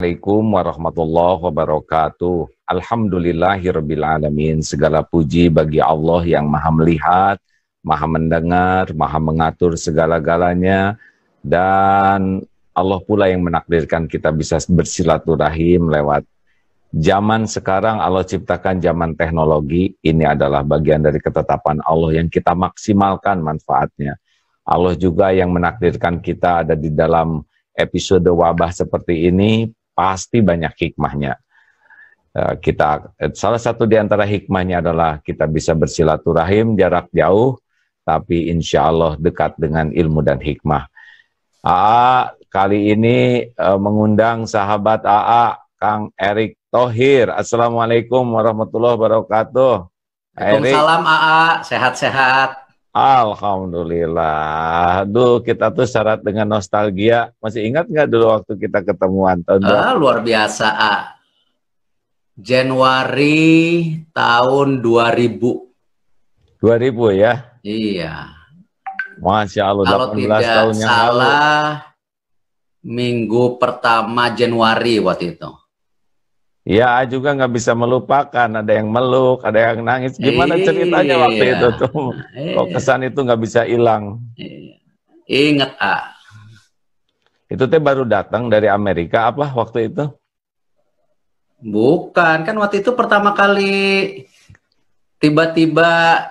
Assalamualaikum warahmatullahi wabarakatuh. Alhamdulillahirrabbilalamin. Segala puji bagi Allah yang maha melihat, maha mendengar, maha mengatur segala-galanya. Dan Allah pula yang menakdirkan kita bisa bersilaturahim lewat zaman sekarang. Allah ciptakan zaman teknologi. Ini adalah bagian dari ketetapan Allah yang kita maksimalkan manfaatnya. Allah juga yang menakdirkan kita ada di dalam episode wabah seperti ini, pasti banyak hikmahnya. Salah satu di antara hikmahnya adalah kita bisa bersilaturahim jarak jauh, tapi insya Allah dekat dengan ilmu dan hikmah. AA kali ini mengundang sahabat AA, Kang Erick Thohir. Assalamualaikum warahmatullahi wabarakatuh. Waalaikumsalam AA, sehat-sehat. Alhamdulillah. Aduh, kita tuh syarat dengan nostalgia. Masih ingat nggak dulu waktu kita ketemuan tahun berapa? Luar biasa, A. Januari tahun 2000. 2000 ya? Iya. Masya Allah, Kalau 18 tidak tahun yang lalu. salah, minggu pertama Januari waktu itu. Ya, juga nggak bisa melupakan. Ada yang meluk, ada yang nangis. Gimana ceritanya waktu itu tuh? Kok kesan itu nggak bisa hilang? Ingat, A. Itu teh baru datang dari Amerika apa waktu itu? Bukan, kan waktu itu pertama kali tiba-tiba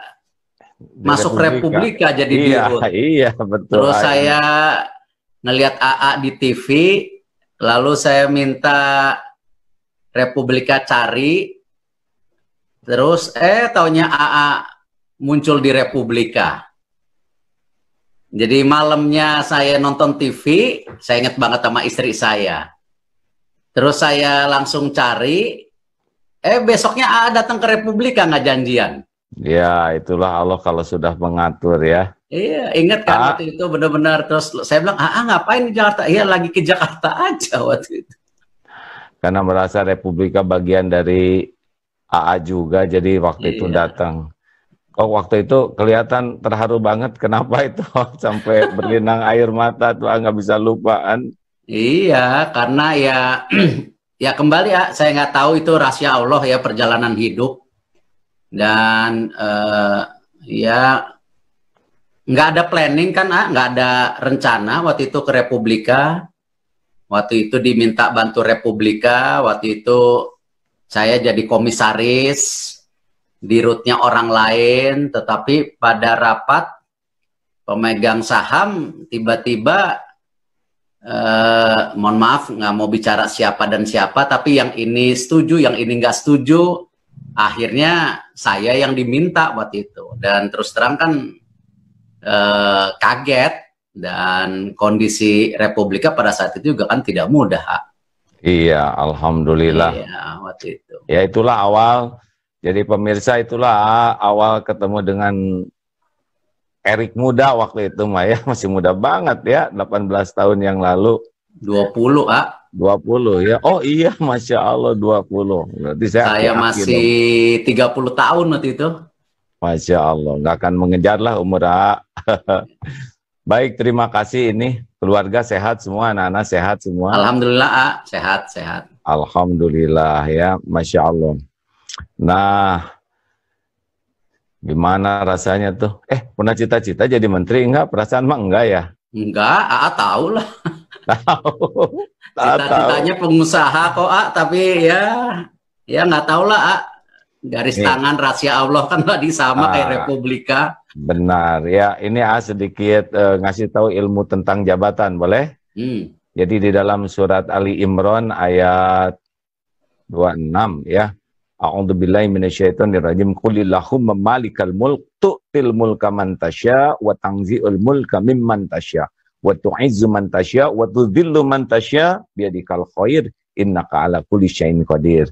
masuk Republika jadi dirut. Iya, betul. Terus saya ngelihat AA di TV, lalu saya minta Republika cari, terus taunya AA muncul di Republika. Jadi malamnya saya nonton TV, saya ingat banget sama istri saya. Terus saya langsung cari, besoknya AA datang ke Republika, nggak janjian. Ya, itulah Allah kalau sudah mengatur ya. Iya, ingat kan waktu itu benar-benar. Terus saya bilang, AA ngapain di Jakarta? Iya, lagi ke Jakarta aja waktu itu. Karena merasa Republika bagian dari AA juga, jadi waktu itu datang. Kok waktu itu kelihatan terharu banget, kenapa itu sampai berlinang air mata tuh, nggak bisa lupaan. Iya, karena ya ya kembali ya, saya nggak tahu itu rahasia Allah ya, perjalanan hidup. Dan ya nggak ada planning kan, nggak ada rencana waktu itu ke Republika. Waktu itu diminta bantu Republika, waktu itu saya jadi komisaris, dirutnya orang lain, tetapi pada rapat pemegang saham tiba-tiba, mohon maaf nggak mau bicara siapa dan siapa, tapi yang ini setuju, yang ini nggak setuju, akhirnya saya yang diminta waktu itu. Dan terus terang kan kaget. Dan kondisi Republika pada saat itu juga kan tidak mudah. Iya, alhamdulillah. Iya, waktu itu. Ya itulah awal. Jadi pemirsa, itulah awal ketemu dengan Erick muda waktu itu, Maya masih muda banget ya, 18 tahun yang lalu. 20, A. 20 ya. Oh iya, Masya Allah 20. Berarti saya masih 30 tahun waktu itu. Masya Allah, nggak akan mengejar lah umur A. Baik, terima kasih. Ini keluarga sehat semua, anak-anak sehat semua. Alhamdulillah, A. Sehat-sehat. Alhamdulillah ya, Masya Allah. Nah, gimana rasanya tuh? Pernah cita-cita jadi menteri enggak? Perasaan mah enggak ya? Enggak, A tahu lah. Tahu. Cita-citanya pengusaha kok, A. Tapi ya nggak tahu lah, A. Garis tangan rahasia Allah kan tadi sama kayak Republika. Benar ya, ini sedikit ngasih tahu ilmu tentang jabatan, boleh? Jadi di dalam surat Ali Imran ayat 26 ya. A'udzubillahi minasyaitonirrajim. Qulillahumma malikal mulk tu'til mulka man tasya wa tanzi'ul mulka mimman tasya wa tu'izzu man tasya wa tudhillu man tasya biyadikal khair innaka ala kulli syai'in qadir.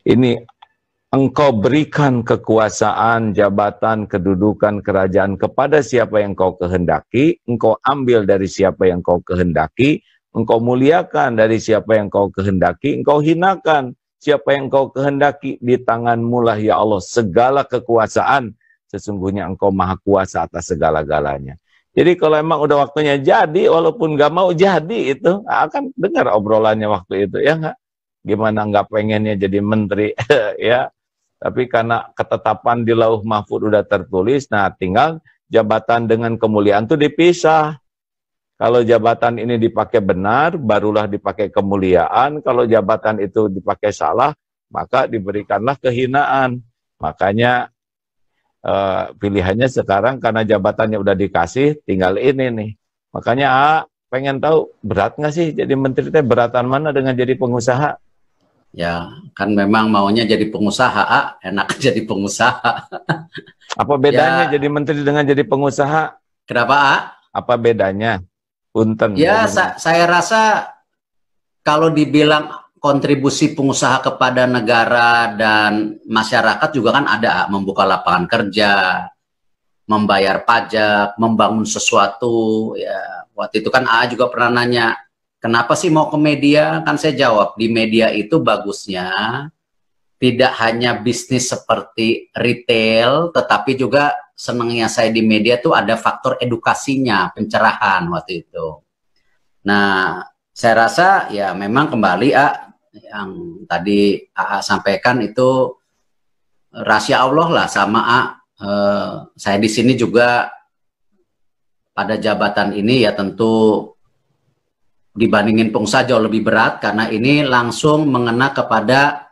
Ini Engkau berikan kekuasaan, jabatan, kedudukan, kerajaan kepada siapa yang kau kehendaki, engkau ambil dari siapa yang kau kehendaki, engkau muliakan dari siapa yang kau kehendaki, engkau hinakan siapa yang kau kehendaki. Di tanganmu lah ya Allah segala kekuasaan, sesungguhnya engkau maha kuasa atas segala-galanya. Jadi kalau emang udah waktunya jadi, walaupun nggak mau jadi itu, akan dengar obrolannya waktu itu, ya nggak? Gimana nggak pengennya jadi menteri, ya. Tapi karena ketetapan di Lauh Mahfud udah tertulis, nah tinggal jabatan dengan kemuliaan itu dipisah. Kalau jabatan ini dipakai benar, barulah dipakai kemuliaan. Kalau jabatan itu dipakai salah, maka diberikanlah kehinaan. Makanya pilihannya sekarang karena jabatannya udah dikasih, tinggal ini nih. Makanya pengen tahu berat nggak sih jadi menteri, beratan mana dengan jadi pengusaha? Ya, kan memang maunya jadi pengusaha, enak jadi pengusaha. Apa bedanya jadi menteri dengan jadi pengusaha? Kenapa, Apa bedanya? Punten. Ya, saya rasa kalau dibilang kontribusi pengusaha kepada negara dan masyarakat juga kan ada, membuka lapangan kerja, membayar pajak, membangun sesuatu. Ya, waktu itu kan juga pernah nanya, kenapa sih mau ke media? Kan saya jawab, di media itu bagusnya tidak hanya bisnis seperti retail, tetapi juga senangnya saya di media tuh ada faktor edukasinya, pencerahan waktu itu. Nah, saya rasa ya memang kembali yang tadi sampaikan itu rahasia Allah lah sama saya di sini juga pada jabatan ini ya tentu dibandingin pengusaha jauh lebih berat karena ini langsung mengena kepada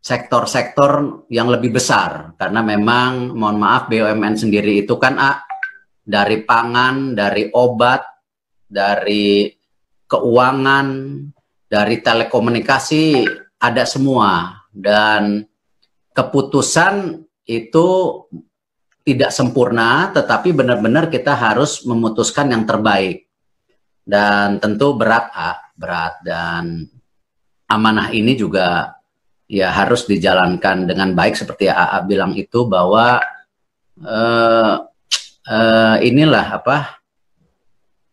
sektor-sektor yang lebih besar karena memang mohon maaf BUMN sendiri itu kan dari pangan, dari obat, dari keuangan, dari telekomunikasi ada semua dan keputusan itu tidak sempurna tetapi benar-benar kita harus memutuskan yang terbaik dan tentu berat dan amanah ini juga ya harus dijalankan dengan baik seperti AA bilang itu bahwa inilah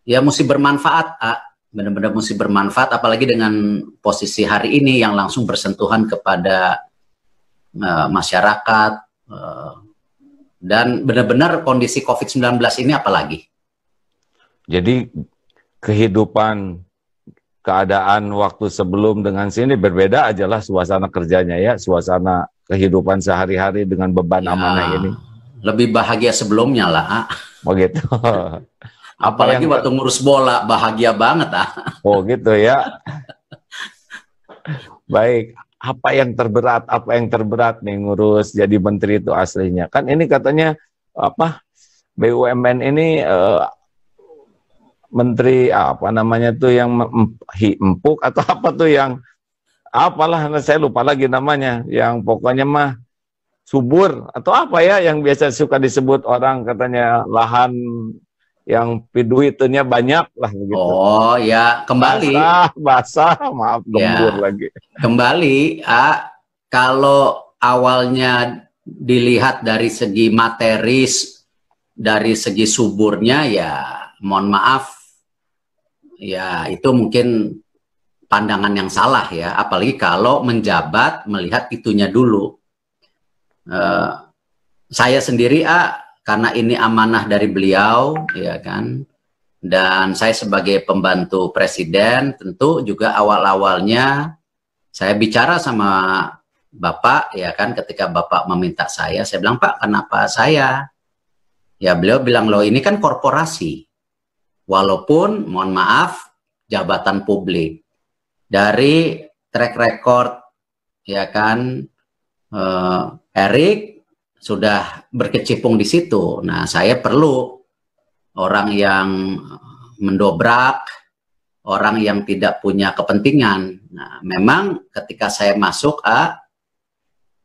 ya mesti bermanfaat, benar-benar mesti bermanfaat apalagi dengan posisi hari ini yang langsung bersentuhan kepada masyarakat dan benar-benar kondisi COVID-19 ini apalagi. Jadi kehidupan keadaan waktu sebelum dengan sini berbeda aja lah suasana kerjanya ya, suasana kehidupan sehari-hari dengan beban amanah ini. Lebih bahagia sebelumnya lah. Begitu. Apalagi waktu ngurus bola bahagia banget Oh gitu ya. Baik, apa yang terberat nih ngurus jadi menteri itu aslinya? Kan ini katanya BUMN ini menteri apa namanya tuh yang empuk atau apa tuh yang apalah saya lupa lagi namanya, yang pokoknya mah subur atau apa ya yang biasa suka disebut orang katanya lahan yang duitnya banyak lah begitu. Oh ya, kembali basah maaf gembur ya, lagi. Kembali kalau awalnya dilihat dari segi materis, dari segi suburnya ya mohon maaf ya itu mungkin pandangan yang salah ya, apalagi kalau menjabat melihat itunya dulu. Saya sendiri karena ini amanah dari beliau ya kan, dan saya sebagai pembantu presiden tentu juga awal-awalnya saya bicara sama Bapak ya kan, ketika Bapak meminta saya bilang, Pak kenapa saya? Ya beliau bilang, loh ini kan korporasi, walaupun mohon maaf jabatan publik. Dari track record ya kan Erik sudah berkecimpung di situ. Nah, saya perlu orang yang mendobrak, orang yang tidak punya kepentingan. Nah, memang ketika saya masuk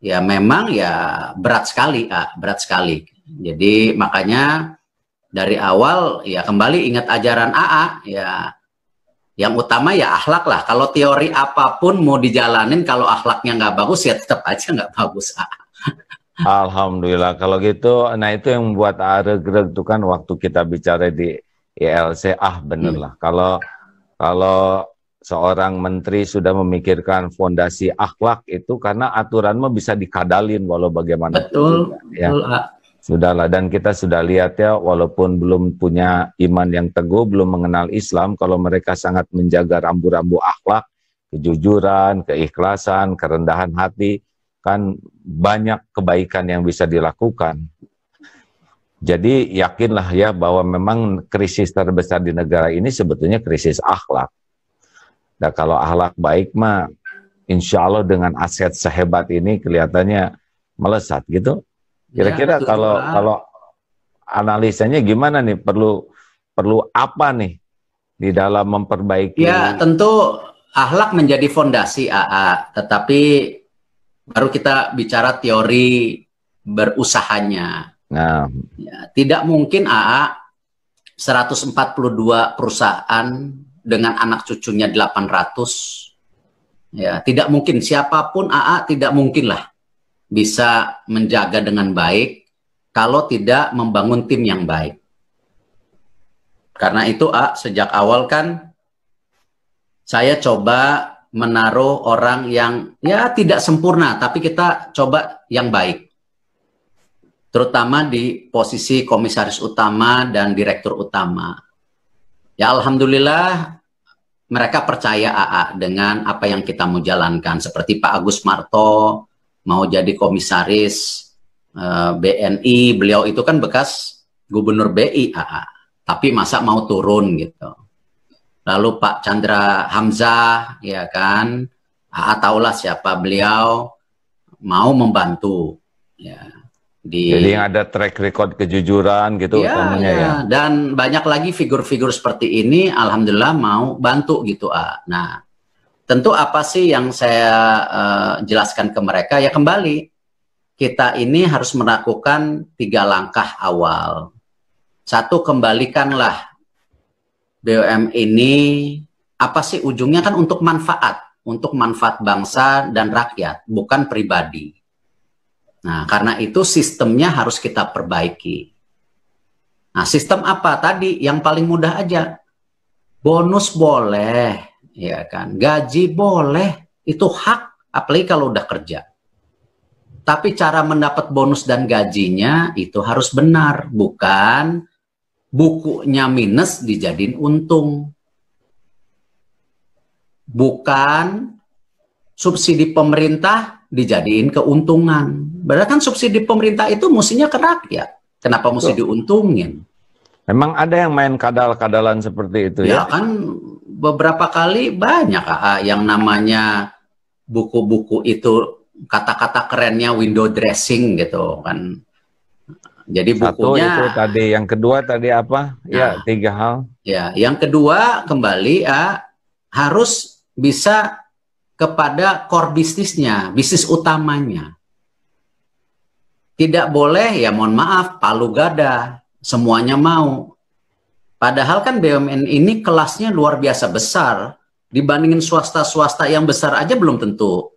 ya memang ya berat sekali, berat sekali. Jadi makanya dari awal ya kembali ingat ajaran AA ya, yang utama ya akhlak lah. Kalau teori apapun mau dijalanin kalau akhlaknya nggak bagus ya tetap aja nggak bagus. Alhamdulillah kalau gitu. Nah itu yang membuat regret itu kan waktu kita bicara di ILC bener lah. Kalau seorang menteri sudah memikirkan fondasi akhlak itu karena aturan mah bisa dikadalin walau bagaimana. Betul, ya. betul. Sudahlah, dan kita sudah lihat ya, walaupun belum punya iman yang teguh, belum mengenal Islam, kalau mereka sangat menjaga rambu-rambu akhlak, kejujuran, keikhlasan, kerendahan hati, kan banyak kebaikan yang bisa dilakukan. Jadi yakinlah ya bahwa memang krisis terbesar di negara ini sebetulnya krisis akhlak. Nah kalau akhlak baik mah, insya Allah dengan aset sehebat ini kelihatannya melesat gitu. Kira-kira ya, kalau analisanya gimana nih? Perlu apa nih di dalam memperbaiki? Ya tentu akhlak menjadi fondasi AA, tetapi baru kita bicara teori berusahanya. Nah, ya, tidak mungkin AA 142 perusahaan dengan anak cucunya 800. Ya, tidak mungkin, siapapun AA tidak mungkin lah bisa menjaga dengan baik kalau tidak membangun tim yang baik. Karena itu sejak awal kan saya coba menaruh orang yang ya tidak sempurna, tapi kita coba yang baik. Terutama di posisi komisaris utama dan direktur utama. Ya alhamdulillah mereka percaya AA dengan apa yang kita mau jalankan. Seperti Pak Agus Marto mau jadi komisaris BNI, beliau itu kan bekas gubernur BI AA, tapi masa mau turun gitu. Lalu Pak Chandra Hamzah, ya kan, AA tahulah siapa beliau, mau membantu. Ya, jadi ada track record kejujuran gitu ya, utamanya ya. Dan banyak lagi figur-figur seperti ini, alhamdulillah mau bantu gitu. Nah, tentu apa sih yang saya jelaskan ke mereka? Ya kembali, kita ini harus melakukan 3 langkah awal. 1, kembalikanlah BUMN ini, apa sih ujungnya kan untuk manfaat bangsa dan rakyat, bukan pribadi. Nah, karena itu sistemnya harus kita perbaiki. Nah, sistem apa? Tadi yang paling mudah aja. Bonus boleh. Ya kan, gaji boleh, itu hak, apalagi kalau udah kerja. Tapi cara mendapat bonus dan gajinya itu harus benar, bukan bukunya minus dijadiin untung. Bukan subsidi pemerintah dijadiin keuntungan. Berarti kan subsidi pemerintah itu mestinya ke rakyat. Kenapa mesti diuntungin? Memang ada yang main kadal-kadalan seperti itu ya? Ya kan beberapa kali banyak yang namanya buku-buku itu kata-kata kerennya window dressing gitu kan. Jadi bukunya itu tadi, yang kedua tadi apa? Ya, 3 hal. Ya, yang kedua kembali harus bisa kepada core bisnisnya, bisnis utamanya. Tidak boleh ya mohon maaf palu gada, semuanya mau. Padahal kan BUMN ini kelasnya luar biasa besar. Dibandingin swasta-swasta yang besar aja belum tentu.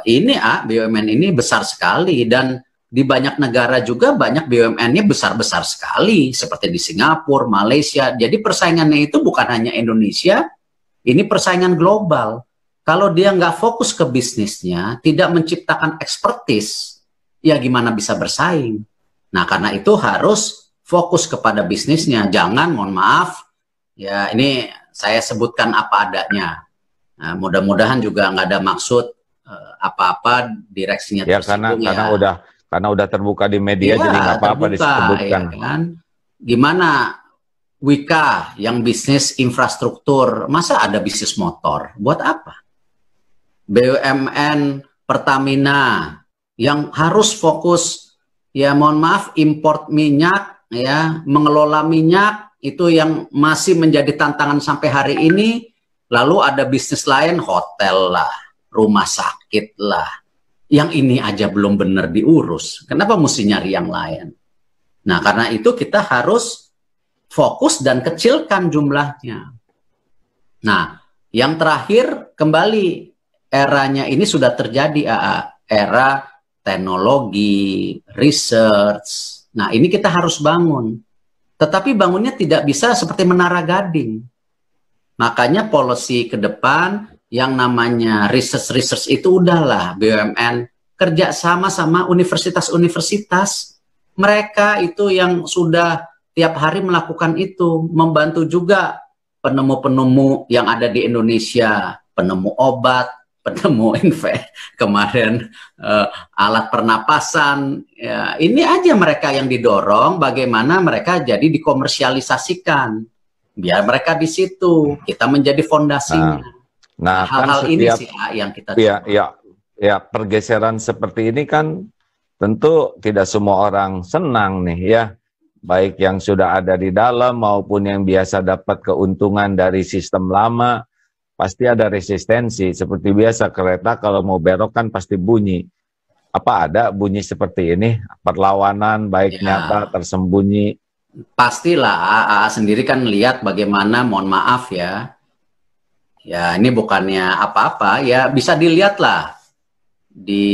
Ini BUMN ini besar sekali. Dan di banyak negara juga banyak BUMN-nya besar-besar sekali. Seperti di Singapura, Malaysia. Jadi persaingannya itu bukan hanya Indonesia. Ini persaingan global. Kalau dia nggak fokus ke bisnisnya, tidak menciptakan expertise, ya gimana bisa bersaing? Nah karena itu harus fokus kepada bisnisnya, jangan mohon maaf, ya ini saya sebutkan apa adanya. Nah, mudah-mudahan juga nggak ada maksud apa-apa direksinya ya, tersinggung karena udah terbuka di media, jadi nggak apa-apa disebutkan. Ya, kan? Gimana Wika yang bisnis infrastruktur, masa ada bisnis motor? Buat apa? BUMN Pertamina yang harus fokus, ya mohon maaf, import minyak, ya mengelola minyak itu yang masih menjadi tantangan sampai hari ini. Lalu ada bisnis lain, hotel lah, rumah sakit lah, yang ini aja belum benar diurus, kenapa mesti nyari yang lain? Nah karena itu kita harus fokus dan kecilkan jumlahnya. Nah yang terakhir kembali, eranya ini sudah terjadi, era teknologi, research. Nah, ini kita harus bangun. Tetapi bangunnya tidak bisa seperti Menara Gading. Makanya policy ke depan yang namanya research itu udahlah BUMN kerja sama universitas-universitas. mereka itu yang sudah tiap hari melakukan itu, membantu juga penemu-penemu yang ada di Indonesia, penemu obat, penemu kemarin alat pernapasan. Ya, ini aja mereka yang didorong, bagaimana mereka jadi dikomersialisasikan, biar mereka di situ, kita menjadi fondasinya. Nah, hal-hal kan ini sih yang kita ya, pergeseran seperti ini kan tentu tidak semua orang senang nih ya, baik yang sudah ada di dalam maupun yang biasa dapat keuntungan dari sistem lama, pasti ada resistensi. Seperti biasa kereta kalau mau belok kan pasti bunyi. Apa ada bunyi seperti ini? Perlawanan baik nyata, tersembunyi. Pastilah, AA sendiri kan lihat bagaimana, mohon maaf ya, ini bukannya apa-apa, ya bisa dilihat lah di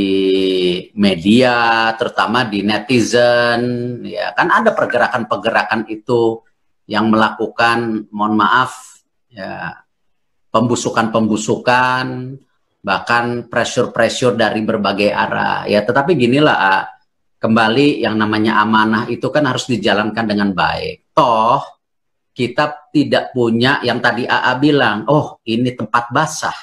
media, terutama di netizen, ya kan ada pergerakan-pergerakan itu yang melakukan, mohon maaf, ya pembusukan-pembusukan, bahkan pressure-pressure dari berbagai arah. Ya, tetapi ginilah, kembali yang namanya amanah itu kan harus dijalankan dengan baik. Toh, kita tidak punya yang tadi AA bilang, oh ini tempat basah.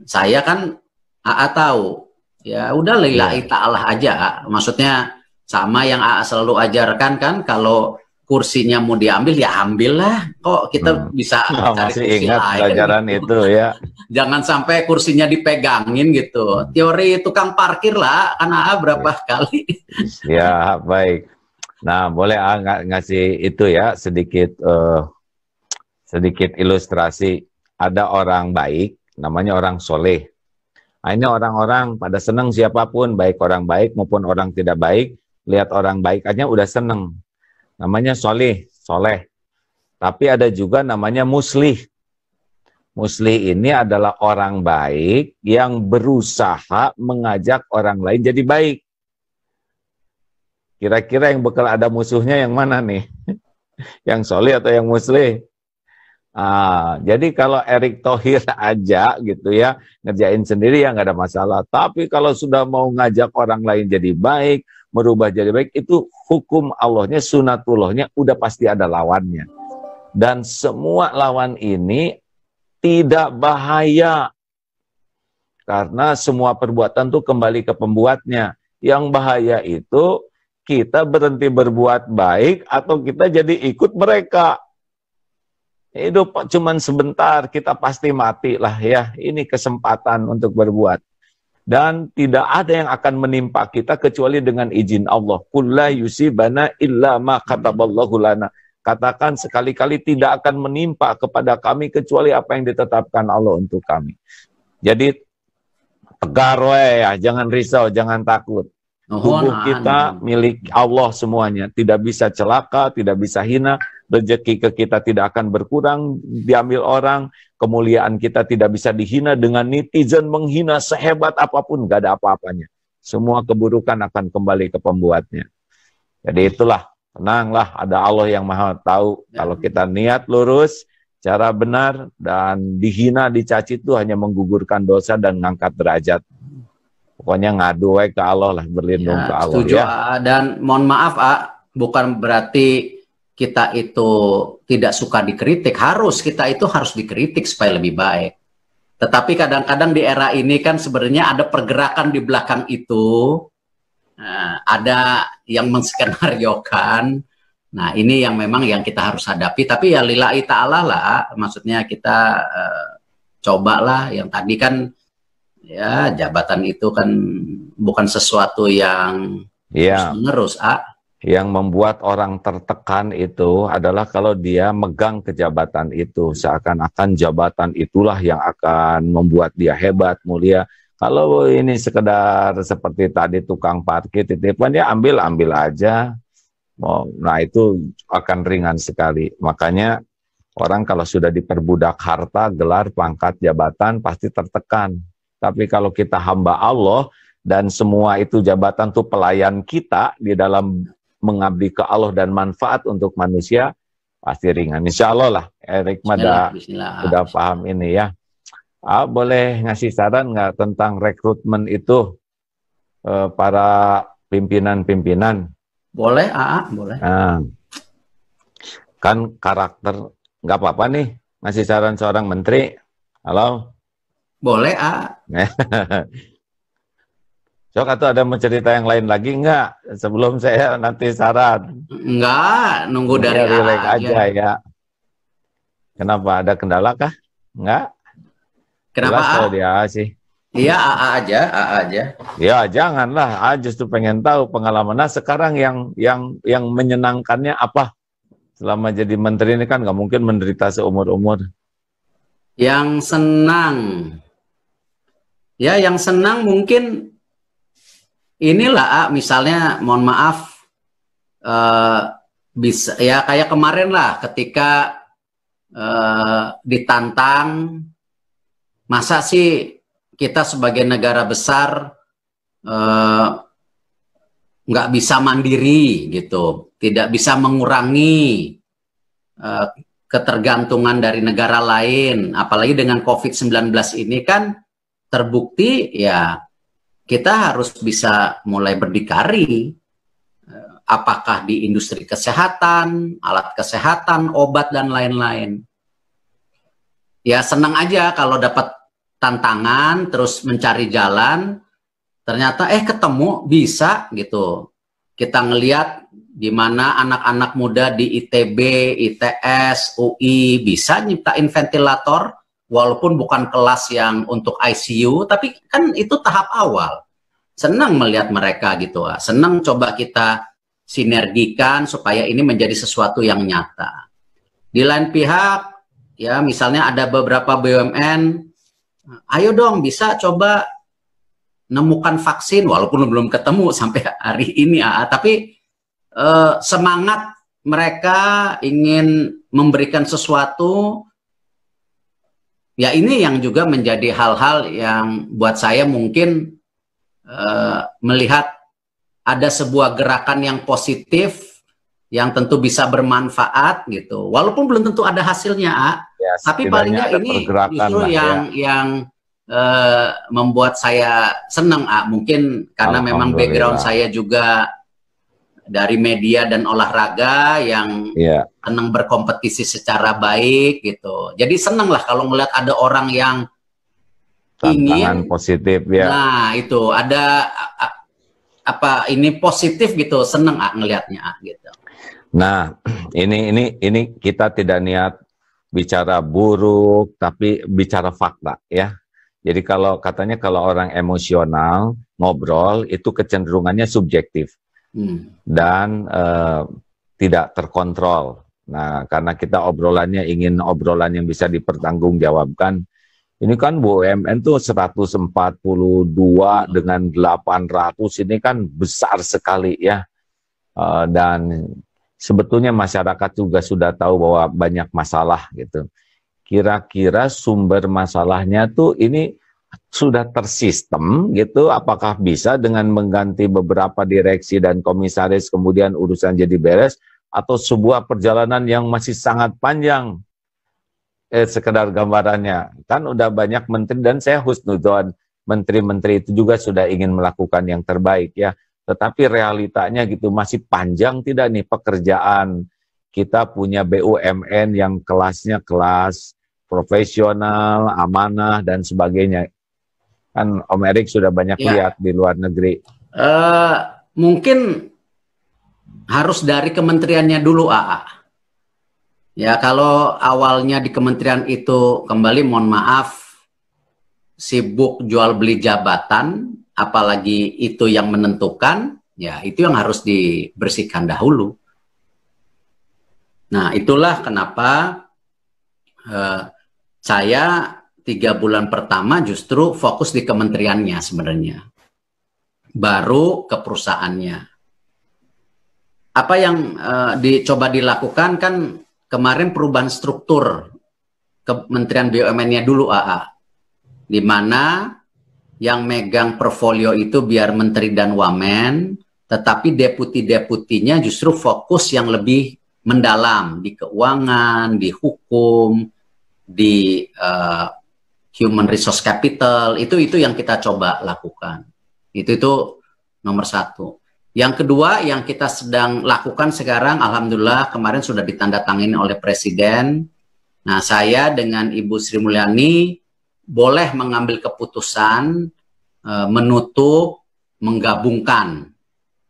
Saya kan AA tahu, ya udah lillahi ta'ala aja. Maksudnya sama yang AA selalu ajarkan kan, kalau kursinya mau diambil ya ambillah, kok kita bisa cari masih kursi ingat lain pelajaran gitu. itu ya. Jangan sampai kursinya dipegangin gitu. Teori tukang parkir lah, kan AA berapa kali. Ya, baik. Nah, boleh ngasih itu ya, sedikit sedikit ilustrasi. Ada orang baik, namanya orang soleh. Nah, ini orang-orang pada senang siapapun, baik orang baik maupun orang tidak baik, lihat orang baik aja udah seneng. Namanya soleh. Tapi ada juga namanya muslih. Muslih ini adalah orang baik yang berusaha mengajak orang lain jadi baik. Kira-kira yang bakal ada musuhnya yang mana nih? Yang soleh atau yang muslih? Jadi kalau Erick Thohir aja gitu ya, ngerjain sendiri ya nggak ada masalah. Tapi kalau sudah mau ngajak orang lain jadi baik, merubah jadi baik, itu hukum Allahnya, sunatullahnya udah pasti ada lawannya. Dan semua lawan ini tidak bahaya. Karena semua perbuatan itu kembali ke pembuatnya. Yang bahaya itu kita berhenti berbuat baik atau kita jadi ikut mereka. Hidup cuman sebentar, kita pasti mati lah ya. Ini kesempatan untuk berbuat. Dan tidak ada yang akan menimpa kita kecuali dengan izin Allah. Qul la yusibana illa ma kataballahu lana. Katakan sekali-kali tidak akan menimpa kepada kami kecuali apa yang ditetapkan Allah untuk kami. Jadi tegar ya, jangan risau, jangan takut. Tubuh kita milik Allah semuanya, tidak bisa celaka, tidak bisa hina. Rezeki ke kita tidak akan berkurang diambil orang, kemuliaan kita tidak bisa dihina dengan netizen menghina sehebat apapun, gak ada apa-apanya. Semua keburukan akan kembali ke pembuatnya. Jadi itulah, tenanglah, ada Allah yang Maha tahu. Kalau kita niat lurus, cara benar, dan dihina, dicaci itu hanya menggugurkan dosa dan ngangkat derajat. Pokoknya ngadu ke Allah lah, berlindung ke Allah. Setuju, dan mohon maaf, bukan berarti kita itu tidak suka dikritik, kita itu harus dikritik supaya lebih baik. Tetapi kadang-kadang di era ini kan sebenarnya ada pergerakan di belakang itu, ada yang menskenariokan. Nah ini yang memang yang kita harus hadapi. Tapi ya lillahi ta'ala lah, maksudnya kita cobalah. Yang tadi kan ya jabatan itu kan bukan sesuatu yang terus-menerus. Yang membuat orang tertekan itu adalah kalau dia megang kejabatan itu, seakan-akan jabatan itulah yang akan membuat dia hebat, mulia. Kalau ini sekedar seperti tadi tukang parkir titipan, ya ambil aja. Nah itu akan ringan sekali. Makanya orang kalau sudah diperbudak harta, gelar, pangkat, jabatan pasti tertekan. Tapi kalau kita hamba Allah dan semua itu jabatan itu pelayan kita di dalam mengabdi ke Allah dan manfaat untuk manusia, pasti ringan. Insya Allah lah, Erick Mada sudah paham ini ya. Boleh ngasih saran nggak tentang rekrutmen itu para pimpinan-pimpinan? Boleh, boleh. Nah, kan karakter, nggak apa-apa nih, ngasih saran seorang menteri. Halo? Boleh, Sok, atau ada mau cerita yang lain lagi nggak? Sebelum saya nanti saran. Enggak, nunggu dari Ya, relax aja. aja ya. Kenapa? Ada kendala kah? Enggak? Kenapa, Jelas kalau dia sih. Iya, AA aja. Ya, janganlah. Justru pengen tahu pengalaman. Nah, sekarang yang menyenangkannya apa? Selama jadi menteri ini kan nggak mungkin menderita seumur-umur. Yang senang. Ya, yang senang mungkin inilah, misalnya, mohon maaf, bisa ya kayak kemarin lah ketika ditantang, masa sih kita sebagai negara besar nggak bisa mandiri gitu, tidak bisa mengurangi ketergantungan dari negara lain, apalagi dengan COVID-19 ini kan terbukti ya kita harus bisa mulai berdikari, apakah di industri kesehatan, alat kesehatan, obat, dan lain-lain. Ya senang aja kalau dapat tantangan, terus mencari jalan, ternyata ketemu, bisa gitu. Kita ngelihat di mana anak-anak muda di ITB, ITS, UI bisa nyiptain ventilator, walaupun bukan kelas yang untuk ICU, tapi kan itu tahap awal. Senang melihat mereka gitu, senang coba kita sinergikan supaya ini menjadi sesuatu yang nyata. Di lain pihak, ya misalnya ada beberapa BUMN, ayo dong bisa coba nemukan vaksin, walaupun belum ketemu sampai hari ini, tapi semangat mereka ingin memberikan sesuatu, ya ini yang juga menjadi hal-hal yang buat saya mungkin melihat ada sebuah gerakan yang positif, yang tentu bisa bermanfaat gitu, walaupun belum tentu ada hasilnya, ya, tapi paling nggak ini justru lah, yang membuat saya senang, mungkin karena memang background saya juga dari media dan olahraga yang senang berkompetisi secara baik gitu. Jadi senang lah kalau ngeliat ada orang yang tantangan positif ya. Nah itu ada ini positif gitu, senang ngelihatnya gitu. Nah ini kita tidak niat bicara buruk, tapi bicara fakta ya. Jadi kalau katanya kalau orang emosional ngobrol itu kecenderungannya subjektif dan tidak terkontrol. Nah, karena kita obrolannya ingin obrolan yang bisa dipertanggungjawabkan. Ini kan BUMN tuh 142 dengan 800, ini kan besar sekali ya. Dan sebetulnya masyarakat juga sudah tahu bahwa banyak masalah gitu. Kira-kira sumber masalahnya tuh ini sudah tersistem gitu, apakah bisa dengan mengganti beberapa direksi dan komisaris kemudian urusan jadi beres, atau sebuah perjalanan yang masih sangat panjang? Sekedar gambarannya, kan udah banyak menteri dan saya husnudzon, menteri-menteri itu juga sudah ingin melakukan yang terbaik ya, tetapi realitanya gitu masih panjang tidak nih pekerjaan. Kita punya BUMN yang kelasnya kelas profesional, amanah, dan sebagainya. Kan Om Erik sudah banyak lihat di luar negeri. Mungkin harus dari kementeriannya dulu, Ya, kalau awalnya di kementerian itu kembali, mohon maaf, sibuk jual beli jabatan, apalagi itu yang menentukan, ya itu yang harus dibersihkan dahulu. Nah, itulah kenapa saya 3 bulan pertama justru fokus di kementeriannya sebenarnya, baru ke perusahaannya. Apa yang dicoba dilakukan kan kemarin perubahan struktur Kementerian BUMN-nya dulu, di mana yang megang portfolio itu biar menteri dan wamen, tetapi deputi-deputinya justru fokus yang lebih mendalam di keuangan, di hukum, di human resource capital. Itu yang kita coba lakukan. Itu nomor 1. Yang kedua yang kita sedang lakukan sekarang, alhamdulillah kemarin sudah ditandatangani oleh Presiden. Nah, saya dengan Ibu Sri Mulyani boleh mengambil keputusan menutup, menggabungkan.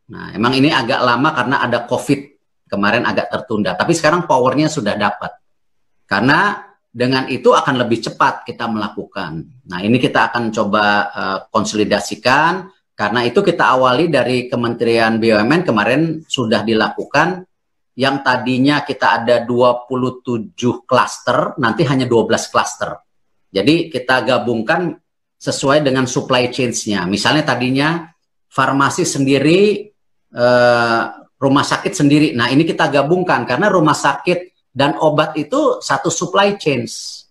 Nah, emang ini agak lama karena ada COVID, kemarin agak tertunda. Tapi sekarang powernya sudah dapat. Karena dengan itu akan lebih cepat kita melakukan. Nah, ini kita akan coba konsolidasikan. Karena itu kita awali dari Kementerian BUMN kemarin sudah dilakukan. Yang tadinya kita ada 27 klaster, nanti hanya 12 klaster. Jadi kita gabungkan sesuai dengan supply chains-nya. Misalnya tadinya farmasi sendiri, rumah sakit sendiri. Nah, ini kita gabungkan karena rumah sakit dan obat itu satu supply chains.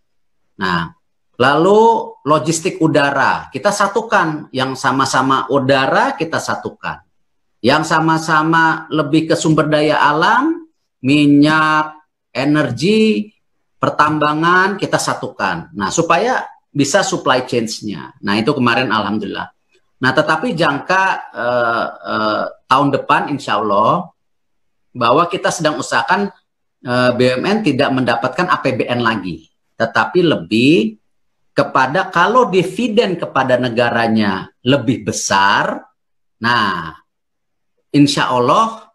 Nah, lalu logistik udara, kita satukan. Yang sama-sama udara, kita satukan. Yang sama-sama lebih ke sumber daya alam, minyak, energi, pertambangan, kita satukan. Nah, supaya bisa supply chains-nya. Nah, itu kemarin alhamdulillah. Nah, tetapi jangka tahun depan insya Allah, bahwa kita sedang usahakan BUMN tidak mendapatkan APBN lagi. Tetapi lebih kepada kalau dividen kepada negaranya lebih besar, nah insya Allah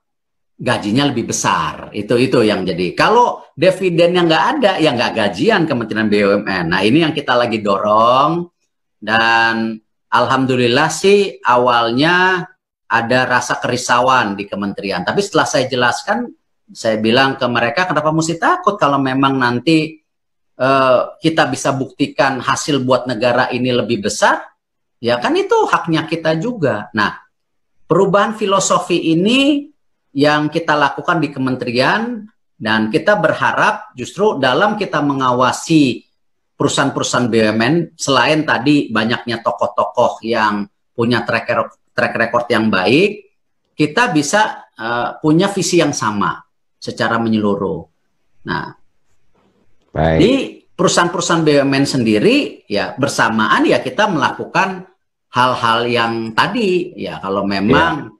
gajinya lebih besar. Itu yang jadi. Kalau dividennya nggak ada, ya nggak gajian Kementerian BUMN. Nah, ini yang kita lagi dorong. Dan alhamdulillah sih awalnya ada rasa kerisauan di kementerian. Tapi setelah saya jelaskan, saya bilang ke mereka, kenapa mesti takut kalau memang nanti kita bisa buktikan hasil buat negara ini lebih besar, ya kan itu haknya kita juga. Nah, perubahan filosofi ini yang kita lakukan di kementerian, dan kita berharap justru dalam kita mengawasi perusahaan-perusahaan BUMN, selain tadi banyaknya tokoh-tokoh yang punya track record yang baik, kita bisa punya visi yang sama secara menyeluruh. Nah, baik. Di perusahaan-perusahaan BUMN sendiri, ya bersamaan ya kita melakukan hal-hal yang tadi, ya kalau memang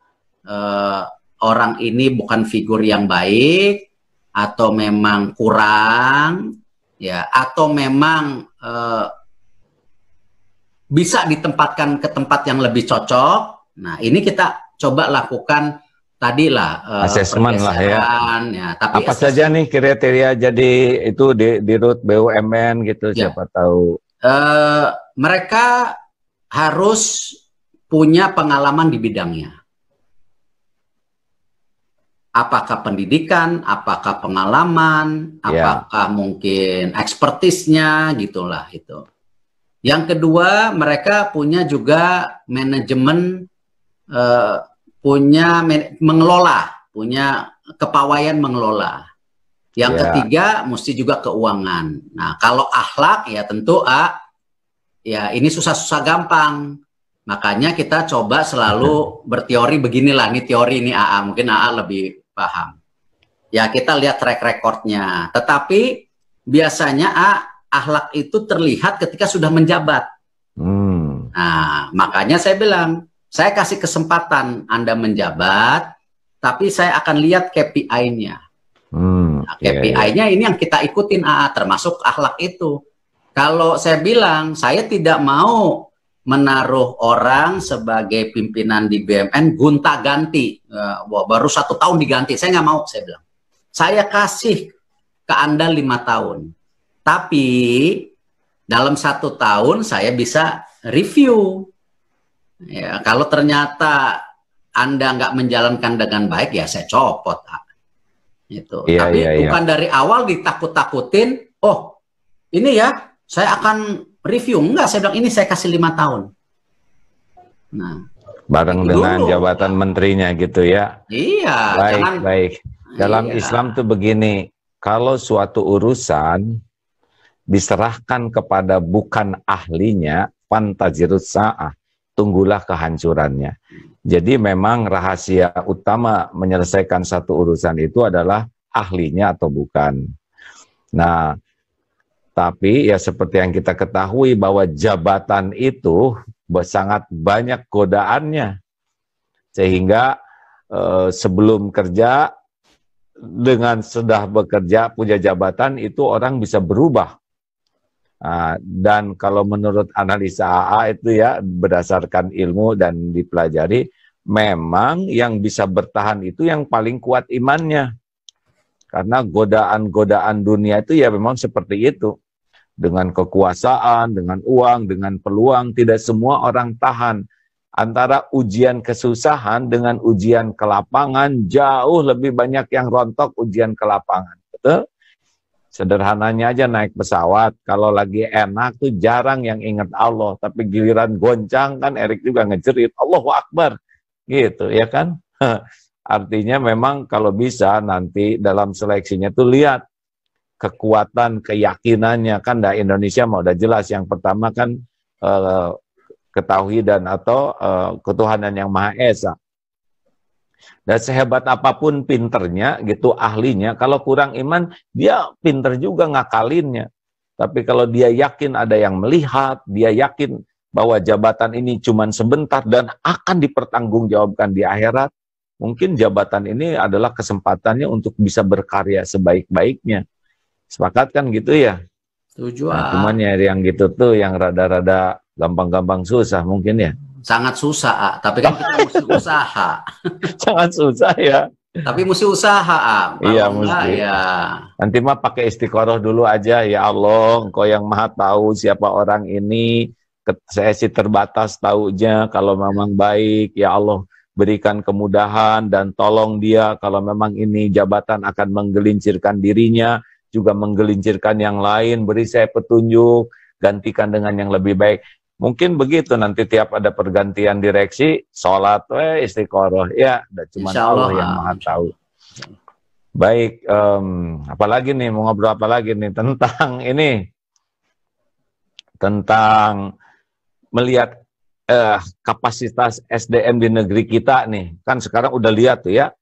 orang ini bukan figur yang baik, atau memang kurang, ya atau memang bisa ditempatkan ke tempat yang lebih cocok. Nah, ini kita coba lakukan tadilah asesmen lah ya. Tapi apa saja nih kriteria jadi itu di root BUMN gitu, siapa tahu. Mereka harus punya pengalaman di bidangnya. Apakah pendidikan, apakah pengalaman, apakah mungkin ekspertisnya, gitulah itu. Yang kedua, mereka punya juga manajemen, mengelola, punya kepawaian mengelola. Yang ketiga, mesti juga keuangan. Nah, kalau akhlak ya tentu ya ini susah-susah gampang. Makanya kita coba selalu berteori beginilah, ini teori ini AA, mungkin AA lebih paham. Ya kita lihat track recordnya. Tetapi biasanya akhlak itu terlihat ketika sudah menjabat. Nah, makanya saya bilang, saya kasih kesempatan Anda menjabat, tapi saya akan lihat KPI-nya. Nah, KPI-nya ini yang kita ikutin termasuk akhlak itu. Kalau saya bilang, saya tidak mau menaruh orang sebagai pimpinan di BUMN gonta-ganti, baru 1 tahun diganti, saya nggak mau, saya bilang. Saya kasih ke Anda 5 tahun. Tapi dalam 1 tahun saya bisa review. Ya, kalau ternyata Anda nggak menjalankan dengan baik, ya saya copot. Gitu. Tapi bukan dari awal ditakut-takutin, oh ini ya saya akan review. Enggak, saya bilang ini saya kasih 5 tahun. Nah, bareng dengan jabatan menterinya gitu ya. Iya. Baik. Dalam Islam tuh begini, kalau suatu urusan diserahkan kepada bukan ahlinya, fantazirus sa'ah, tunggulah kehancurannya. Jadi memang rahasia utama menyelesaikan satu urusan itu adalah ahlinya atau bukan. Nah, tapi ya seperti yang kita ketahui bahwa jabatan itu sangat banyak godaannya. Sehingga sebelum kerja dengan sudah bekerja punya jabatan itu orang bisa berubah. Dan kalau menurut analisa AA itu ya berdasarkan ilmu dan dipelajari, memang yang bisa bertahan itu yang paling kuat imannya. Karena godaan-godaan dunia itu ya memang seperti itu. Dengan kekuasaan, dengan uang, dengan peluang, tidak semua orang tahan. Antara ujian kesusahan dengan ujian kelapangan, jauh lebih banyak yang rontok ujian kelapangan. Betul? Sederhananya aja naik pesawat, kalau lagi enak tuh jarang yang ingat Allah, tapi giliran goncang kan Erik juga ngejerit, Allahu Akbar, gitu ya kan. Artinya memang kalau bisa nanti dalam seleksinya tuh lihat kekuatan keyakinannya, kan dah Indonesia mau udah jelas, yang pertama kan ketauhidan atau ketuhanan yang Maha Esa. Dan sehebat apapun pinternya gitu ahlinya, kalau kurang iman dia pinter juga ngakalinnya. Tapi kalau dia yakin ada yang melihat, dia yakin bahwa jabatan ini cuma sebentar dan akan dipertanggungjawabkan di akhirat, mungkin jabatan ini adalah kesempatannya untuk bisa berkarya sebaik-baiknya. Sepakat kan gitu ya? Setuju. Nah, cuman ya yang gitu tuh yang rada-rada gampang-gampang susah mungkin ya. Sangat susah, tapi kan kita mesti usaha. Sangat susah ya. Tapi mesti usaha, iya, kalau enggak mesti. ya. Nanti mah pakai istiqoroh dulu aja, ya Allah, Engkau yang Maha tahu siapa orang ini. Saya sih terbatas taunya, kalau memang baik, ya Allah berikan kemudahan dan tolong dia kalau memang ini jabatan akan menggelincirkan dirinya, juga menggelincirkan yang lain, beri saya petunjuk, gantikan dengan yang lebih baik. Mungkin begitu nanti tiap ada pergantian direksi, sholat, istiqoroh. Ya, cuma Allah yang Maha tahu. Baik, apalagi nih, mau ngobrol apa lagi nih tentang ini, tentang melihat kapasitas SDM di negeri kita nih. Kan sekarang udah lihat tuh ya,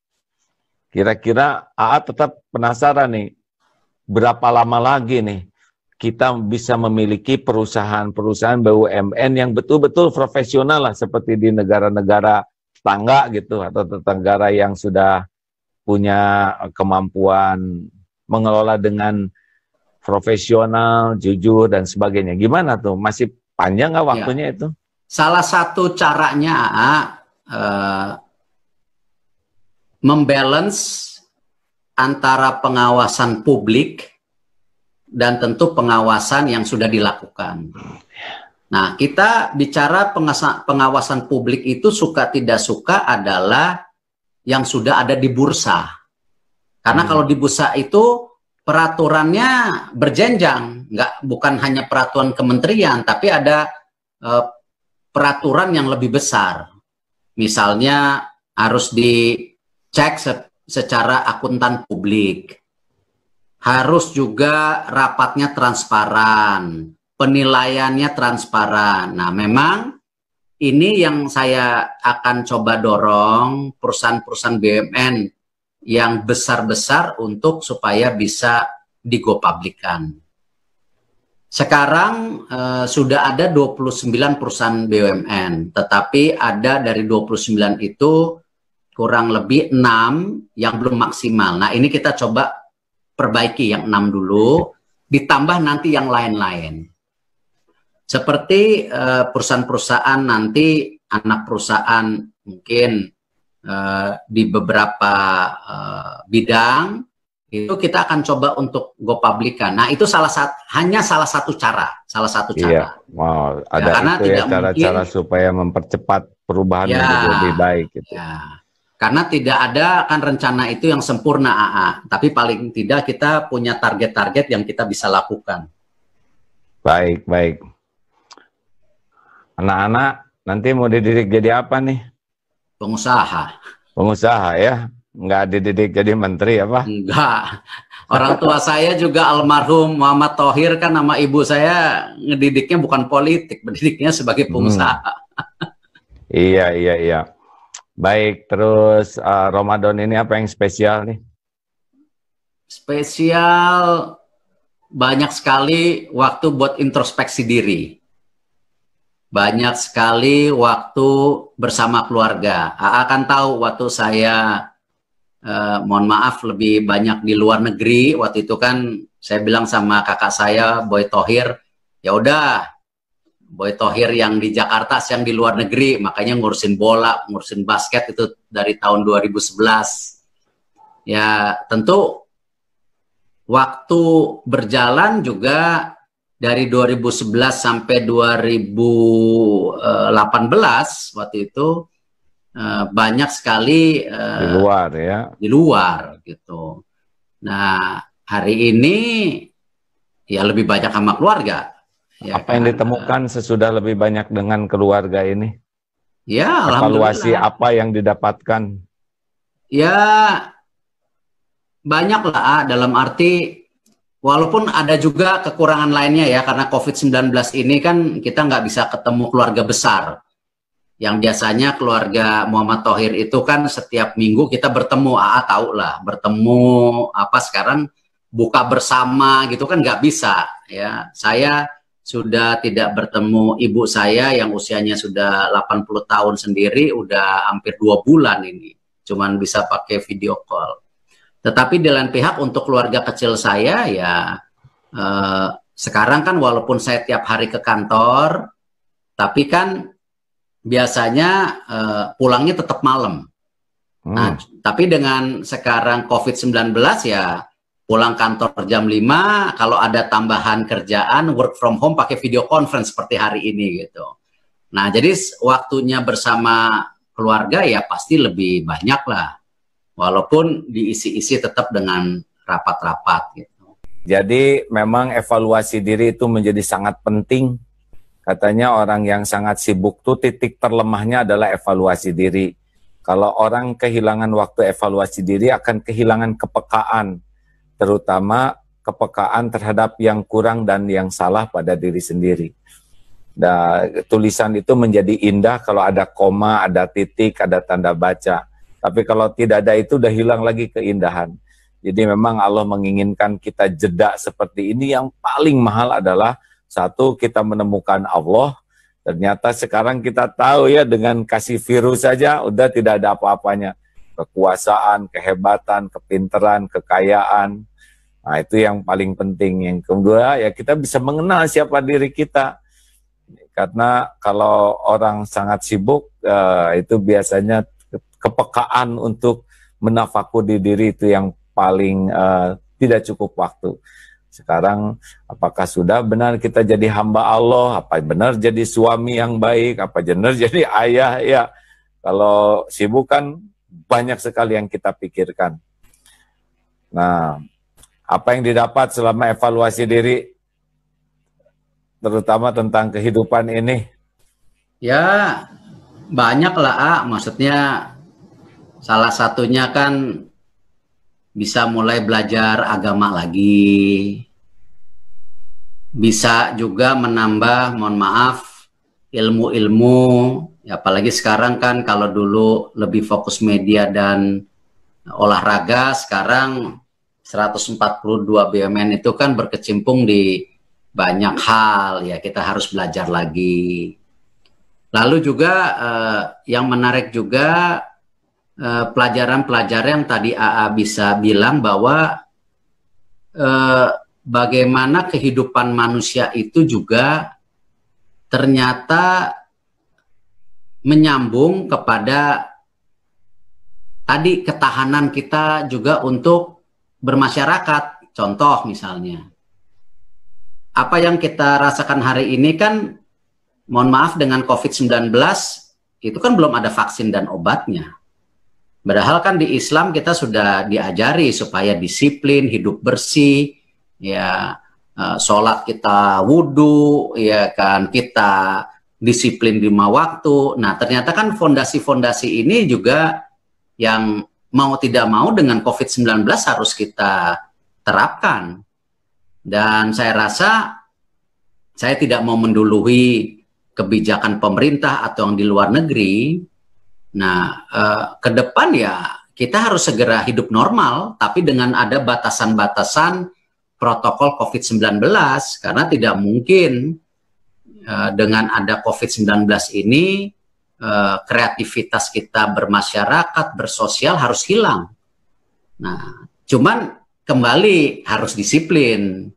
kira-kira AA tetap penasaran nih, berapa lama lagi nih kita bisa memiliki perusahaan-perusahaan BUMN yang betul-betul profesional lah, seperti di negara-negara tetangga gitu, atau tetangga yang sudah punya kemampuan mengelola dengan profesional, jujur, dan sebagainya. Gimana tuh? Masih panjang nggak waktunya ya. Itu? Salah satu caranya membalance antara pengawasan publik dan tentu pengawasan yang sudah dilakukan. Nah, kita bicara pengawasan publik itu suka tidak suka adalah yang sudah ada di bursa. Karena kalau di bursa itu peraturannya berjenjang, bukan hanya peraturan kementerian, tapi ada peraturan yang lebih besar. Misalnya harus dicek secara akuntan publik. Harus juga rapatnya transparan, penilaiannya transparan. Nah, memang ini yang saya akan coba dorong perusahaan-perusahaan BUMN yang besar-besar untuk supaya bisa digopublikkan. Sekarang sudah ada 29 perusahaan BUMN, tetapi ada dari 29 itu kurang lebih 6 yang belum maksimal. Nah, ini kita coba perbaiki yang 6 dulu, ditambah nanti yang lain-lain. Seperti perusahaan-perusahaan nanti, anak perusahaan mungkin di beberapa bidang, itu kita akan coba untuk go-publikan. Nah, itu hanya salah satu cara. Iya, wow, ada ya, itu ya cara-cara supaya mempercepat perubahan ya, menjadi lebih baik. Gitu. Ya. Karena tidak ada kan rencana itu yang sempurna AA, tapi paling tidak kita punya target-target yang kita bisa lakukan. Baik, baik. Anak-anak nanti mau dididik jadi apa nih? Pengusaha. Pengusaha ya? Nggak dididik jadi menteri apa? Enggak. Orang tua saya juga almarhum Muhammad Thohir, kan nama ibu saya ngedidiknya bukan politik, mendidiknya sebagai pengusaha. Iya. Baik, terus Ramadan ini apa yang spesial nih? Spesial, banyak sekali waktu buat introspeksi diri. banyak sekali waktu bersama keluarga. AA kan tahu waktu saya, mohon maaf, lebih banyak di luar negeri. Waktu itu kan saya bilang sama kakak saya, Boy Thohir, ya udah, Boy Thohir yang di Jakarta, yang di luar negeri, makanya ngurusin bola, ngurusin basket itu dari tahun 2011. Ya tentu waktu berjalan juga dari 2011 sampai 2018 waktu itu banyak sekali di luar ya. Di luar gitu. Nah hari ini ya lebih banyak sama keluarga. Ya, apa yang ditemukan sesudah lebih banyak dengan keluarga ini? Ya, evaluasi apa yang didapatkan? Ya, banyak lah, dalam arti walaupun ada juga kekurangan lainnya ya, karena COVID-19 ini kan kita nggak bisa ketemu keluarga besar. Yang biasanya keluarga Muhammad Thohir itu kan setiap minggu kita bertemu, tahu lah, bertemu apa sekarang buka bersama gitu kan nggak bisa ya. Saya sudah tidak bertemu ibu saya yang usianya sudah 80 tahun sendiri, udah hampir 2 bulan ini. Cuman bisa pakai video call. Tetapi di lain pihak untuk keluarga kecil saya ya, sekarang kan walaupun saya tiap hari ke kantor, tapi kan biasanya pulangnya tetap malam. Nah, tapi dengan sekarang COVID-19 ya, pulang kantor jam 5, kalau ada tambahan kerjaan, work from home pakai video conference seperti hari ini gitu. Nah, jadi waktunya bersama keluarga ya pasti lebih banyak lah. Walaupun diisi-isi tetap dengan rapat-rapat gitu. Jadi memang evaluasi diri itu menjadi sangat penting. Katanya orang yang sangat sibuk tuh titik terlemahnya adalah evaluasi diri. Kalau orang kehilangan waktu evaluasi diri akan kehilangan kepekaan. Terutama kepekaan terhadap yang kurang dan yang salah pada diri sendiri. Dan tulisan itu menjadi indah kalau ada koma, ada titik, ada tanda baca. Tapi kalau tidak ada itu udah hilang lagi keindahan. Jadi memang Allah menginginkan kita jeda seperti ini. Yang paling mahal adalah satu, kita menemukan Allah. Ternyata sekarang kita tahu ya, dengan kasih virus saja udah tidak ada apa-apanya. Kekuasaan, kehebatan, kepinteran, kekayaan. Nah, itu yang paling penting. Yang kedua, ya kita bisa mengenal siapa diri kita. Karena kalau orang sangat sibuk, itu biasanya kepekaan untuk menafakuri diri itu yang paling tidak cukup waktu. Sekarang, apakah sudah benar kita jadi hamba Allah? Apa benar jadi suami yang baik? Apa benar jadi ayah? Ya, kalau sibuk kan banyak sekali yang kita pikirkan. Nah, apa yang didapat selama evaluasi diri, terutama tentang kehidupan ini? Ya, banyak lah, maksudnya salah satunya kan bisa mulai belajar agama lagi, bisa juga menambah, mohon maaf, ilmu-ilmu, ya, apalagi sekarang kan kalau dulu lebih fokus media dan olahraga, sekarang 142 BUMN itu kan berkecimpung di banyak hal, ya kita harus belajar lagi. Lalu juga yang menarik juga pelajaran-pelajaran yang tadi AA bisa bilang bahwa bagaimana kehidupan manusia itu juga ternyata menyambung kepada tadi ketahanan kita juga untuk bermasyarakat. Contoh misalnya, apa yang kita rasakan hari ini kan, mohon maaf, dengan COVID-19 itu kan belum ada vaksin dan obatnya. Padahal kan di Islam kita sudah diajari supaya disiplin, hidup bersih, ya, sholat kita wudhu, ya kan, kita disiplin 5 waktu. Nah, ternyata kan fondasi-fondasi ini juga yang mau tidak mau dengan COVID-19 harus kita terapkan. Dan saya rasa saya tidak mau mendului kebijakan pemerintah atau yang di luar negeri. Nah, ke depan ya kita harus segera hidup normal, tapi dengan ada batasan-batasan protokol COVID-19, karena tidak mungkin dengan ada COVID-19 ini, kreativitas kita bermasyarakat, bersosial harus hilang. Nah, cuman kembali harus disiplin.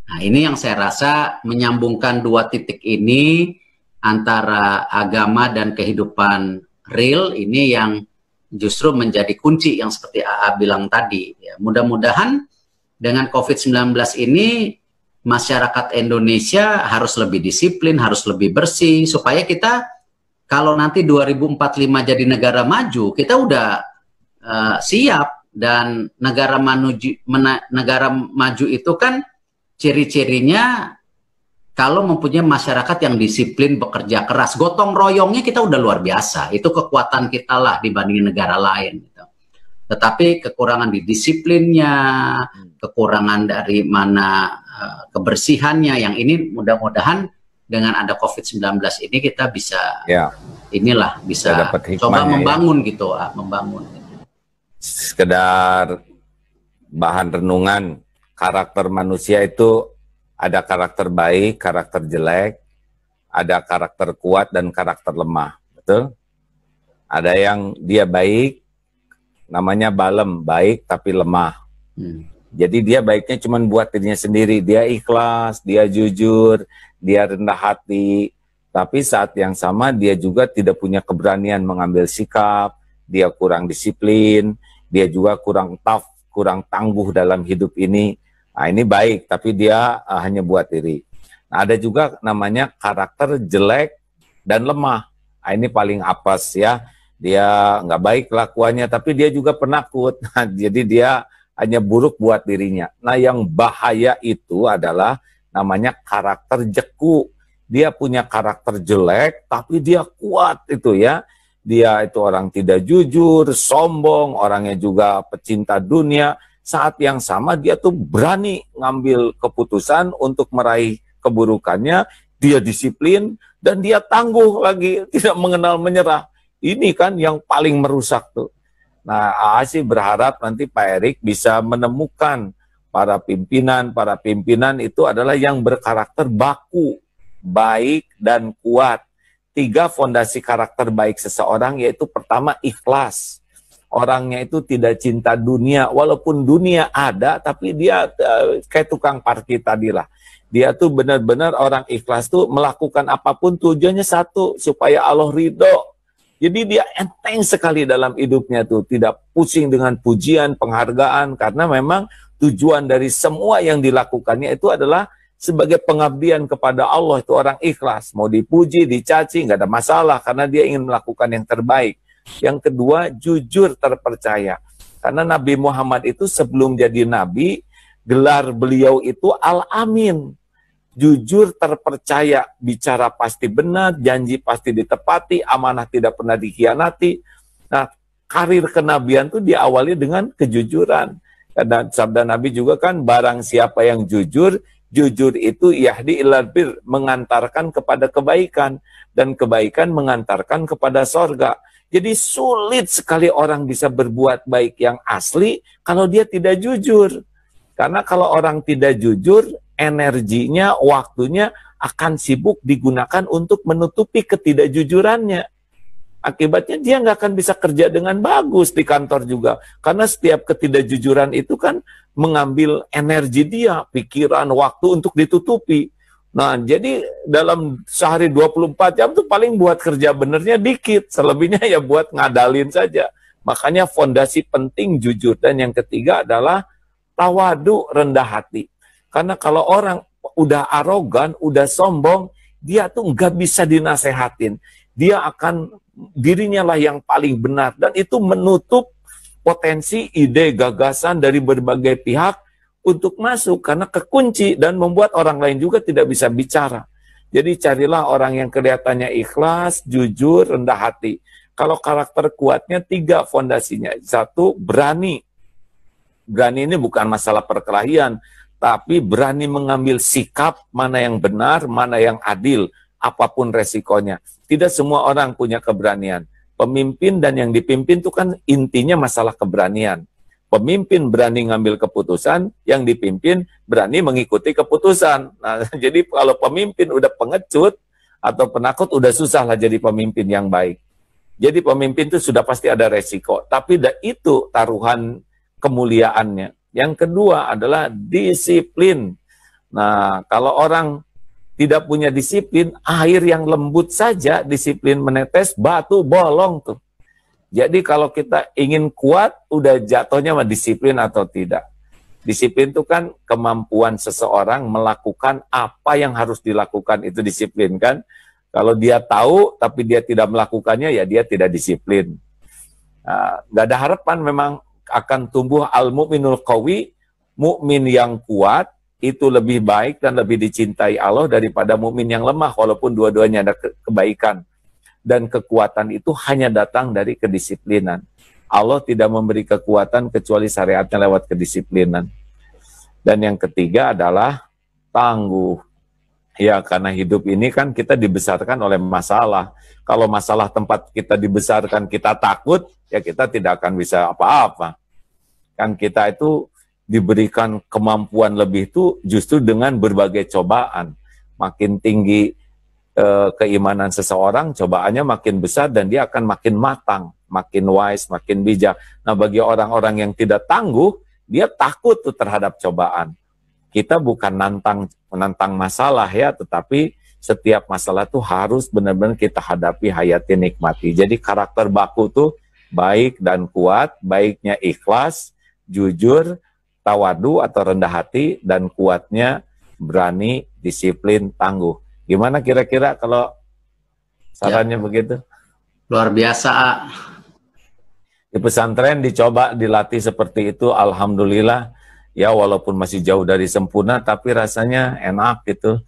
Nah, ini yang saya rasa menyambungkan dua titik ini antara agama dan kehidupan real, ini yang justru menjadi kunci yang seperti AA bilang tadi. Ya, mudah-mudahan dengan COVID-19 ini masyarakat Indonesia harus lebih disiplin, harus lebih bersih, supaya kita kalau nanti 2045 jadi negara maju, kita udah siap. Dan negara maju itu kan ciri-cirinya kalau mempunyai masyarakat yang disiplin, bekerja keras, gotong royongnya kita udah luar biasa. Itu kekuatan kita lah dibanding negara lain. Gitu. Tetapi kekurangan di disiplinnya, kekurangan dari mana kebersihannya, yang ini mudah-mudahan dengan ada COVID-19 ini kita bisa, bisa coba membangun gitu, membangun. Sekedar bahan renungan, karakter manusia itu ada karakter baik, karakter jelek, ada karakter kuat dan karakter lemah, betul? Ada yang dia baik, namanya balem, baik tapi lemah. Jadi dia baiknya cuma buat dirinya sendiri, dia ikhlas, dia jujur, dia rendah hati, tapi saat yang sama dia juga tidak punya keberanian mengambil sikap, dia kurang disiplin, dia juga kurang tough, kurang tangguh dalam hidup ini. Nah, ini baik, tapi dia hanya buat diri. Nah, ada juga namanya karakter jelek dan lemah. Nah, ini paling apes ya. Dia nggak baik kelakuannya, tapi dia juga penakut. Nah, jadi dia hanya buruk buat dirinya. Nah, yang bahaya itu adalah namanya karakter jeku. Dia punya karakter jelek, tapi dia kuat itu ya. Dia itu orang tidak jujur, sombong, orangnya juga pecinta dunia. Saat yang sama dia tuh berani ngambil keputusan untuk meraih keburukannya, dia disiplin, dan dia tangguh lagi, tidak mengenal menyerah. Ini kan yang paling merusak tuh. Nah, AA sih berharap nanti Pak Erik bisa menemukan para pimpinan itu adalah yang berkarakter baku, baik, dan kuat. 3 fondasi karakter baik seseorang, yaitu pertama ikhlas. Orangnya itu tidak cinta dunia, walaupun dunia ada, tapi dia kayak tukang parkir tadi lah. Dia tuh benar-benar orang ikhlas tuh melakukan apapun tujuannya satu, supaya Allah ridho. Jadi dia enteng sekali dalam hidupnya tuh, tidak pusing dengan pujian, penghargaan, karena memang tujuan dari semua yang dilakukannya itu adalah sebagai pengabdian kepada Allah. Itu orang ikhlas, mau dipuji, dicaci, nggak ada masalah, karena dia ingin melakukan yang terbaik. Yang kedua, jujur terpercaya. Karena Nabi Muhammad itu sebelum jadi Nabi, gelar beliau itu Al-Amin. Jujur terpercaya, bicara pasti benar, janji pasti ditepati, amanah tidak pernah dikhianati. Nah, karir kenabian itu diawali dengan kejujuran. Karena sabda Nabi juga kan, barang siapa yang jujur, jujur itu yahdi ilal bir, mengantarkan kepada kebaikan, dan kebaikan mengantarkan kepada sorga. Jadi sulit sekali orang bisa berbuat baik yang asli kalau dia tidak jujur. Karena kalau orang tidak jujur, energinya, waktunya akan sibuk digunakan untuk menutupi ketidakjujurannya. Akibatnya dia nggak akan bisa kerja dengan bagus di kantor juga. Karena setiap ketidakjujuran itu kan mengambil energi dia, pikiran, waktu untuk ditutupi. Nah, jadi dalam sehari 24 jam tuh paling buat kerja benernya dikit. Selebihnya ya buat ngadalin saja. Makanya fondasi penting jujur. Dan yang ketiga adalah tawadu, rendah hati. Karena kalau orang udah arogan, udah sombong, dia tuh nggak bisa dinasehatin. Dia akan, dirinya lah yang paling benar. Dan itu menutup potensi, ide, gagasan dari berbagai pihak untuk masuk. Karena kekunci dan membuat orang lain juga tidak bisa bicara. Jadi carilah orang yang kelihatannya ikhlas, jujur, rendah hati. Kalau karakter kuatnya 3 fondasinya. 1, berani. Berani ini bukan masalah perkelahian, tapi berani mengambil sikap mana yang benar, mana yang adil, apapun resikonya. Tidak semua orang punya keberanian. Pemimpin dan yang dipimpin itu kan intinya masalah keberanian. Pemimpin berani ngambil keputusan, yang dipimpin berani mengikuti keputusan. Nah, jadi kalau pemimpin udah pengecut atau penakut, udah susah lah jadi pemimpin yang baik. Jadi pemimpin itu sudah pasti ada resiko, tapi itu taruhan kemuliaannya. Yang kedua adalah disiplin. Nah, kalau orang tidak punya disiplin, air yang lembut saja disiplin menetes, batu bolong tuh. Jadi kalau kita ingin kuat, udah jatuhnya mah disiplin atau tidak. Disiplin itu kan kemampuan seseorang melakukan apa yang harus dilakukan, itu disiplin kan. Kalau dia tahu tapi dia tidak melakukannya, ya dia tidak disiplin. Gak ada harapan memang akan tumbuh al-mu'minul qawi, mukmin yang kuat, itu lebih baik dan lebih dicintai Allah daripada mukmin yang lemah, walaupun dua-duanya ada kebaikan. Dan kekuatan itu hanya datang dari kedisiplinan. Allah tidak memberi kekuatan kecuali syariatnya lewat kedisiplinan. Dan yang ketiga adalah tangguh. Ya, karena hidup ini kan kita dibesarkan oleh masalah. Kalau masalah tempat kita dibesarkan kita takut, ya kita tidak akan bisa apa-apa. Kan kita itu diberikan kemampuan lebih itu justru dengan berbagai cobaan. Makin tinggi keimanan seseorang, cobaannya makin besar dan dia akan makin matang, makin wise, makin bijak. Nah, bagi orang-orang yang tidak tangguh, dia takut tuh terhadap cobaan. Kita bukan menantang masalah ya, tetapi setiap masalah tuh harus benar-benar kita hadapi, hayati, nikmati. Jadi karakter baku tuh baik dan kuat, baiknya ikhlas, jujur, tawadu atau rendah hati, dan kuatnya berani, disiplin, tangguh. Gimana kira-kira kalau sarannya begitu? Luar biasa. Di pesantren dicoba dilatih seperti itu, alhamdulillah. Ya walaupun masih jauh dari sempurna, tapi rasanya enak gitu.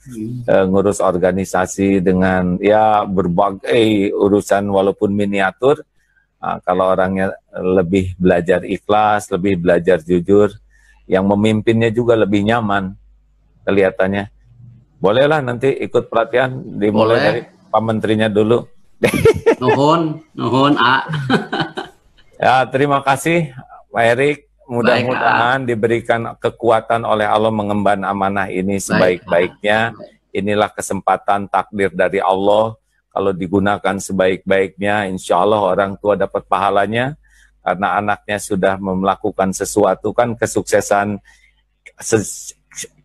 Ngurus organisasi dengan ya berbagai urusan walaupun miniatur. Kalau orangnya lebih belajar ikhlas, lebih belajar jujur, yang memimpinnya juga lebih nyaman kelihatannya. Bolehlah nanti ikut pelatihan, dimulai dari Pak Menterinya dulu. Nuhun, Ya, terima kasih Pak Erik. Mudah-mudahan diberikan kekuatan oleh Allah mengemban amanah ini sebaik-baiknya. Inilah kesempatan takdir dari Allah. Kalau digunakan sebaik-baiknya, insya Allah orang tua dapat pahalanya. Karena anaknya sudah melakukan sesuatu, kan kesuksesan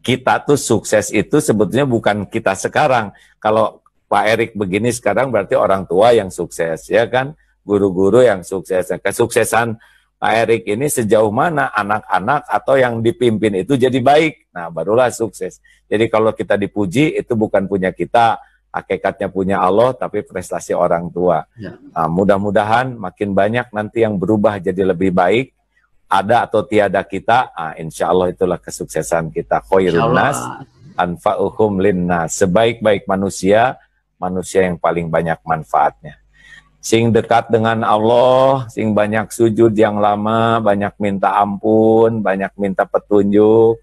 kita tuh sukses itu sebetulnya bukan kita sekarang. Kalau Pak Erik begini sekarang berarti orang tua yang sukses, ya kan? Guru-guru yang sukses. Kesuksesan Pak Erik ini sejauh mana anak-anak atau yang dipimpin itu jadi baik. Nah, barulah sukses. Jadi kalau kita dipuji, itu bukan punya kita, hakikatnya punya Allah, tapi prestasi orang tua. Ya. Nah, mudah-mudahan makin banyak nanti yang berubah jadi lebih baik. Ada atau tiada kita, insya Allah itulah kesuksesan kita. Khairun nas, anfa'uhum linnas. Sebaik-baik manusia, manusia yang paling banyak manfaatnya. Sing dekat dengan Allah, sing banyak sujud yang lama, banyak minta ampun, banyak minta petunjuk,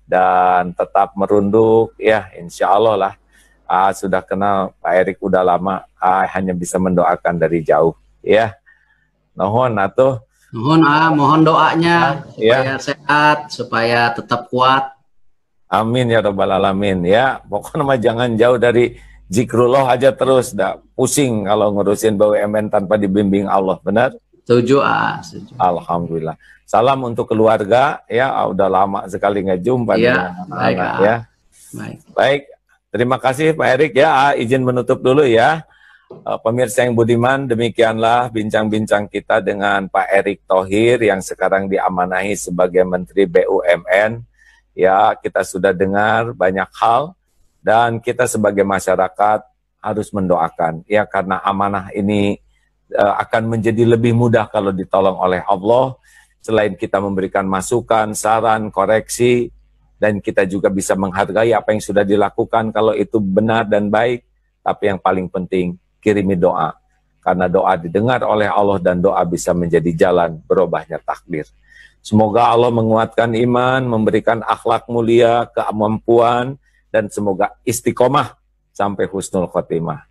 dan tetap merunduk, ya insya Allah lah. Sudah kenal Pak Erik udah lama, hanya bisa mendoakan dari jauh, ya. Nuhun atuh. Nuhun, mohon doanya supaya sehat, supaya tetap kuat. Amin ya rabbal alamin, ya. Pokoknya mah jangan jauh dari zikrullah aja terus, dah pusing kalau ngurusin BUMN tanpa dibimbing Allah, benar? Setuju, setuju. Alhamdulillah. Salam untuk keluarga, ya, udah lama sekali nggak jumpa. Ya, baik, ya. Baik, terima kasih Pak Erik, ya, izin menutup dulu ya. Pemirsa yang budiman, demikianlah bincang-bincang kita dengan Pak Erik Thohir yang sekarang diamanahi sebagai Menteri BUMN. Ya, kita sudah dengar banyak hal. Dan kita sebagai masyarakat harus mendoakan, ya, karena amanah ini akan menjadi lebih mudah kalau ditolong oleh Allah. Selain kita memberikan masukan, saran, koreksi, dan kita juga bisa menghargai apa yang sudah dilakukan kalau itu benar dan baik. Tapi yang paling penting, kirimi doa. Karena doa didengar oleh Allah dan doa bisa menjadi jalan berubahnya takdir. Semoga Allah menguatkan iman, memberikan akhlak mulia, kemampuan, dan semoga istiqomah sampai husnul khotimah.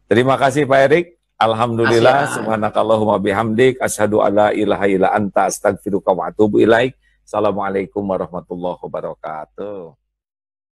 Terima kasih Pak Erik. Alhamdulillah, subhanakallahumma bihamdik, asyhadu alla ilaha illa anta, astaghfiruka wa atubu ilaik. Assalamualaikum warahmatullahi wabarakatuh.